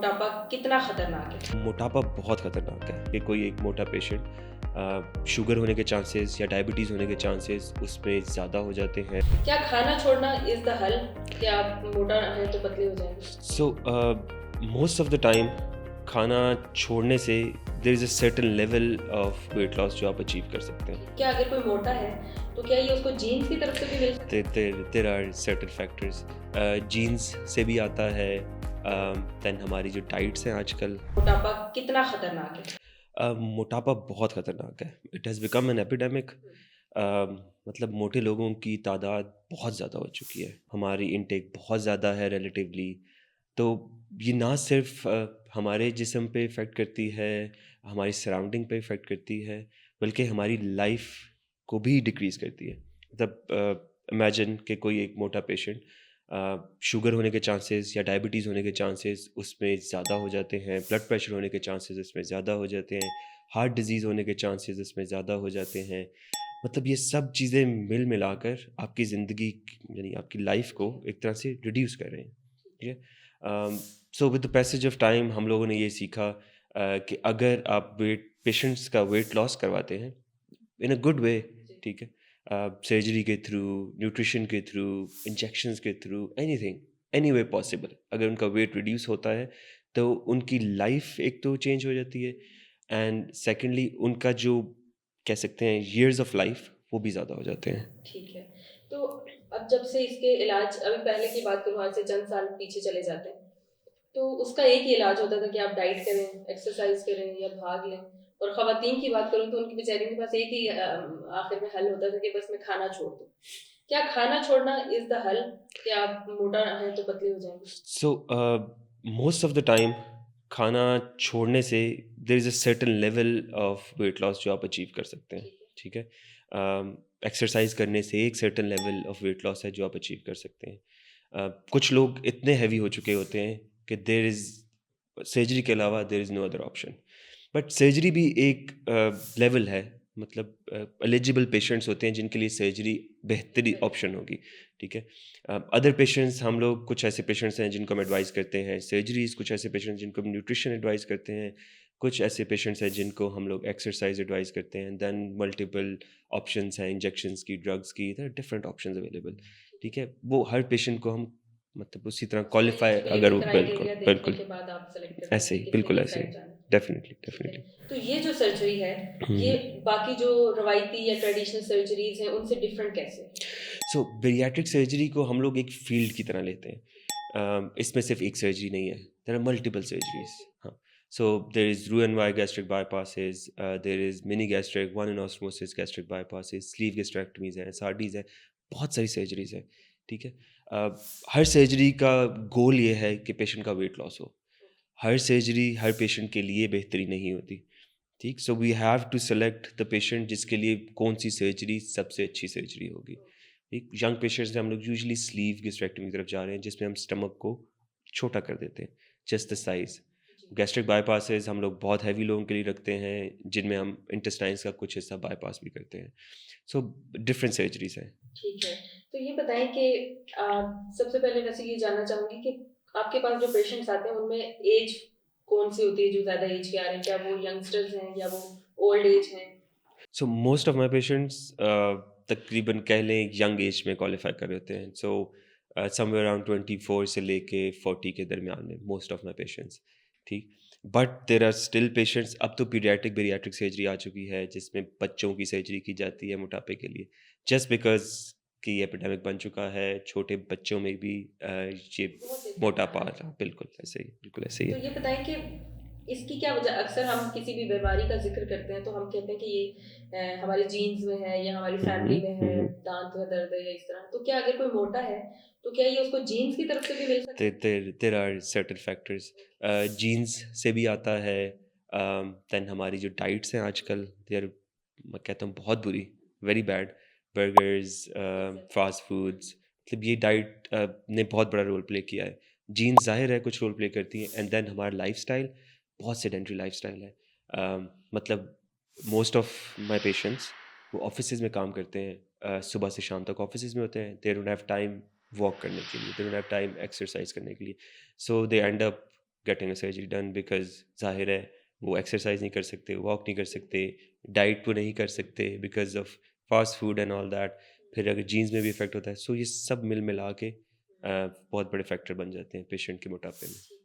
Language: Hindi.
मोटापा कितना खतरनाक है? मोटापा बहुत ख़तरनाक है कि कोई एक मोटा पेशेंट शुगर होने के चांसेस या डायबिटीज़ होने के चांसेस उसमें ज़्यादा हो जाते हैं। क्या खाना छोड़ना इज़ द हल? कि आप मोटा हैं तो पतले हो जाएँगे? So most of the time खाना छोड़ने से there is a certain level of weight loss जो आप अचीव कर सकते हैं। क्या अगर कोई मोटा है, तो क्या ये उसको जीन्स की तरफ से भी मिल सकता है? There are certain factors, genes से भी आता है, देन हमारी जो डाइट्स हैं आजकल। मोटापा कितना खतरनाक है? मोटापा बहुत ख़तरनाक है। It has become an epidemic. मतलब मोटे लोगों की तादाद बहुत ज़्यादा हो चुकी है। हमारी इनटेक बहुत ज़्यादा है रिलेटिवली। तो ये ना सिर्फ़ हमारे जिस्म पे इफ़ेक्ट करती है, हमारी सराउंडिंग पे इफ़ेक्ट करती है, बल्कि हमारी लाइफ़ को भी डिक्रीज़ करती है। मतलब इमेजिन कि कोई एक मोटा पेशेंट, शुगर होने के चांसेस या डायबिटीज़ होने के चांसेस उसमें ज़्यादा हो जाते हैं, ब्लड प्रेशर होने के चांसेस इसमें ज़्यादा हो जाते हैं, हार्ट डिज़ीज़ होने के चांसेस इसमें ज़्यादा हो जाते हैं। मतलब ये सब चीज़ें मिल मिलाकर आपकी ज़िंदगी यानी आपकी लाइफ़ को एक तरह से रिड्यूस कर रहे हैं। ठीक है? So with the passage of time हम लोगों ने ये सीखा कि अगर आप वेट पेशेंट्स का वेट लॉस करवाते हैं इन अ गुड वे, ठीक है, सर्जरी के थ्रू, न्यूट्रिशन के थ्रू, इंजेक्शंस के through, anything, any way possible, अगर उनका वेट रिड्यूस होता है तो उनकी लाइफ एक तो चेंज हो जाती है, एंड सेकेंडली उनका जो कह सकते हैं ईयर्स ऑफ लाइफ वो भी ज़्यादा हो जाते हैं। ठीक है। तो अब जब से इसके इलाज अभी पहले की बात करूँ आज से चंद साल पीछे चले जाते हैं, तो उसका एक ही इलाज होता था कि आप डाइट करें, एक्सरसाइज़ करें या भाग लें। और ख़वातीन की बात करूँ तो उनकी बेचारियों के पास एक ही आखिर में हल होता था कि बस मैं खाना छोड़ दूँ। क्या खाना छोड़ना इज़ द हल? कि आप मोटा हैं तो पतले हो जाएँगे? So most of the time खाना छोड़ने से there is a certain level of weight loss जो आप अचीव कर सकते हैं। ठीक है। ठीक है? एक्सरसाइज करने से एक certain level of weight loss है जो आप अचीव कर सकते हैं। कुछ लोग इतने हैवी हो चुके होते हैं कि देयर इज़ सर्जरी के अलावा there is no other option. But surgery भी एक लेवल है। मतलब एलिजिबल पेशेंट्स होते हैं जिनके लिए सर्जरी बेहतरी ऑप्शन होगी। ठीक है? अदर पेशेंट्स हम लोग कुछ ऐसे पेशेंट्स हैं जिनको हम एडवाइस करते हैं सर्जरीज, कुछ ऐसे पेशेंट्स जिनको हम न्यूट्रिशन एडवाइस करते हैं, कुछ ऐसे पेशेंट्स हैं जिनको हम लोग एक्सरसाइज एडवाइस करते हैं, देन मल्टीपल ऑप्शंस हैं इंजेक्शंस की, ड्रग्स की, there are different options available. ठीक है? वो हर पेशेंट को हम मतलब उसी तरह उसको क्वालिफाई अगर एलिजिबिलिटी वो बिल्कुल क्राइटेरिया देखने बिल्कुल के बाद आप सेलेक्ट करते हैं ऐसे कि ही, किसने बिल्कुल किस ऐसे ही, साइड जाना है। डेफिनेटली ठीक है। डेफिनेटली। तो ये जो सर्जरी है, ये बाकी जो रवायती या ट्रेडिशनल सर्जरीज हैं उनसे डिफरेंट कैसे है? सो बेरियाट्रिक सर्जरी को हम लोग एक फील्ड की तरह लेते हैं। इसमें सिर्फ एक सर्जरी नहीं है, देयर आर मल्टीपल सर्जरीज। हाँ, so there is Roux-en-Y gastric bypasses, there is mini gastric, one anastomosis gastric bypasses, sleeve gastrectomies हैं, एसआरडीज हैं, बहुत सारी सर्जरीज हैं। ठीक है? अ, हर सर्जरी का गोल ये है कि पेशेंट का वेट लॉस हो। हर सर्जरी हर पेशेंट के लिए बेहतरी नहीं होती। ठीक? So we have to select the patient जिसके लिए कौन सी सर्जरी सबसे अच्छी सर्जरी होगी। एक यंग पेशेंट्स में हम लोग यूजुअली स्लीव गैस्ट्रेक्टमी की तरफ जा रहे हैं जिसमें हम स्टमक को छोटा कर देते हैं, जस्ट द साइज। जी। गैस्ट्रिक बाईपासेस हम लोग बहुत हैवी लोगों के लिए रखते हैं जिनमें हम इंटेस्टाइन्स का कुछ हिस्सा बाईपास भी करते हैं। सो डिफरेंट सर्जरीज हैं। ठीक है। तो ये बताएँ कि सबसे पहले वैसे ये जानना चाहूँगी कि आपके पास जो पेशेंट्स आते हैं उनमें एज कौन-सी होती है जो ज़्यादा एज के आ रहे हैं? क्या वो यंगस्टर्स हैं या वो ओल्ड एज हैं? सो मोस्ट ऑफ माई पेशेंट्स तकरीबन कह लें यंग एज में क्वालिफाई कर रहे होते हैं। सो समवेयर अराउंड 24 से लेके 40 के दरमियान में मोस्ट ऑफ माई पेशेंट्स। ठीक? But there are still patients, अब तो पीडियाट्रिक बेरियाट्रिक सर्जरी आ चुकी है जिसमें बच्चों की सर्जरी की जाती है मोटापे के लिए, जस्ट बिकॉज कि एपिडेमिक बन चुका है छोटे बच्चों में भी ये बहुत तेज़ मोटापा बढ़ता आ है। रहा, बिल्कुल ऐसे ही, बिल्कुल ऐसे ही तो है। ये बताएँ कि इसकी क्या वजह अक्सर हम किसी भी बीमारी का ज़िक्र करते हैं तो हम कहते हैं कि ये हमारे जीन्स में है या हमारी फैमिली में है, हम्म। दाँत में दर्द है या इस तरह। तो क्या अगर कोई मोटा है, तो क्या ये उसको जीन्स की तरफ से भी मिल सकता there are certain factors, genes से भी आता है, देन हमारी जो डाइट्स हैं आजकल देर, मैं कहता हूँ बहुत बुरी, वेरी बैड, बर्गर्स, है? फास्ट फूड्स, मतलब ये डाइट ने बहुत बड़ा रोल प्ले किया है। जीन्स जाहिर है कुछ रोल प्ले करती है, एंड देन हमारा लाइफस्टाइल बहुत सेडेंट्री लाइफस्टाइल है। मतलब मोस्ट ऑफ माय पेशेंट्स वो ऑफिसेज में काम करते हैं, सुबह से शाम तक ऑफिसेज में होते हैं, they don't have time walk करने के लिए, they don't have time exercise करने के लिए, so they end up getting a surgery done, because जाहिर है वो एक्सरसाइज नहीं कर सकते, वॉक नहीं कर सकते, डाइट को नहीं कर सकते because of fast food and all that. फिर अगर जीन्स में भी इफेक्ट होता है, सो ये सब मिल मिला के बहुत बड़े फैक्टर बन जाते हैं पेशेंट के मोटापे में।